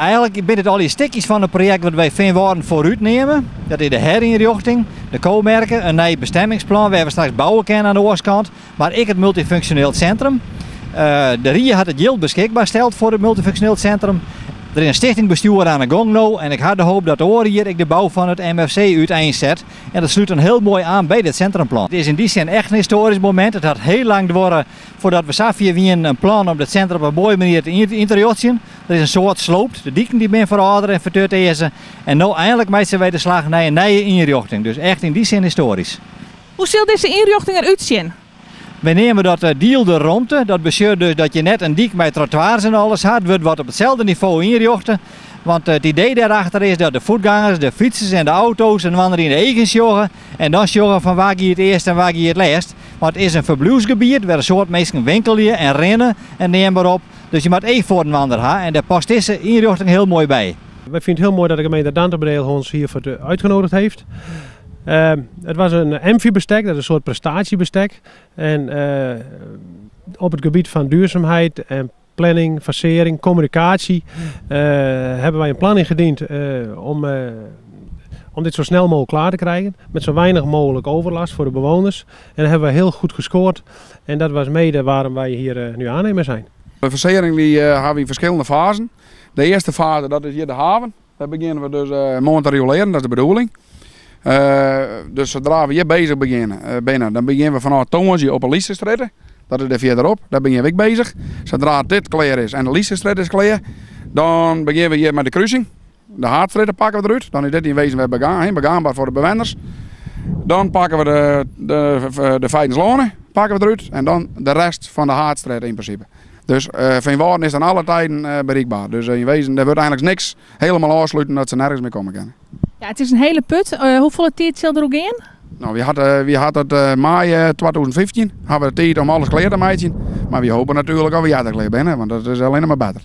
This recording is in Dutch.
eigenlijk ben het al die stukjes van het project wat wij Veenwouden vooruit nemen. Dat is de herinrichting, de koolmerken, een nieuw bestemmingsplan waar we straks bouwen kunnen aan de oostkant. Maar ik het multifunctioneel centrum. De RIE had het geld beschikbaar gesteld voor het multifunctioneel centrum. Er is een stichtingbestuur aan de gang nu en ik had de hoop dat oor hier ik de bouw van het MFC uiteenzet. En dat sluit een heel mooi aan bij dit centrumplan. Het is in die zin echt een historisch moment. Het had heel lang geworden voordat we zagen een plan om het centrum op een mooie manier te interioreren. Er is een soort sloop, de dieken die ben verouderd en verterd deze. En nu eindelijk maken wij de slag naar een nieuwe inrichting. Dus echt in die zin historisch. Hoe ziet deze inrichting eruit zien? We nemen dat deel de ruimte, dat betekent dus dat je net een dik met trottoirs en alles had, wordt wat op hetzelfde niveau inrichten. Want het idee daarachter is dat de voetgangers, de fietsers en de auto's en wandelen in de eigen joggen. En dan joggen van waar je het eerst en waar je het laatst. Want het is een verblijfsgebied waar een soort mensen winkelen en rennen en neem maar op. Dus je moet even voor een wandelen hebben en daar past deze inrichting heel mooi bij. Wij vinden het heel mooi dat de gemeente Dantebreel ons hiervoor uitgenodigd heeft. Het was een MV-bestek, dat is een soort prestatiebestek. En op het gebied van duurzaamheid en planning, facering, communicatie hebben wij een plan ingediend om dit zo snel mogelijk klaar te krijgen. Met zo weinig mogelijk overlast voor de bewoners. En dat hebben we heel goed gescoord. En dat was mede waarom wij hier nu aannemer zijn. De facering die, hebben we in verschillende fasen. De eerste fase dat is hier de haven. Daar beginnen we dus morgen te rioleren, dat is de bedoeling. Dus zodra we hier bezig beginnen, dan beginnen we vanaf Tongensje op een Liesestretten. Dat is er verderop, daar ben ik bezig. Zodra dit klaar is en de Liesestret is klaar, dan beginnen we hier met de kruising. De Haardstretten pakken we eruit, dan is dit in wezen weer begaanbaar voor de bewoners. Dan pakken we de Feitenslonen pakken we eruit en dan de rest van de Haardstret in principe. Dus Veenwouden is dan alle tijden bereikbaar. Dus in wezen, er wordt eigenlijk niks helemaal afsluiten dat ze nergens meer komen kunnen. Ja, het is een hele put. Hoeveel tijd zal er ook in? Nou, we hadden het mei 2015, hebben we de tijd om alles klaar te maken. Maar we hopen natuurlijk al we klaar binnen, want dat is alleen maar beter.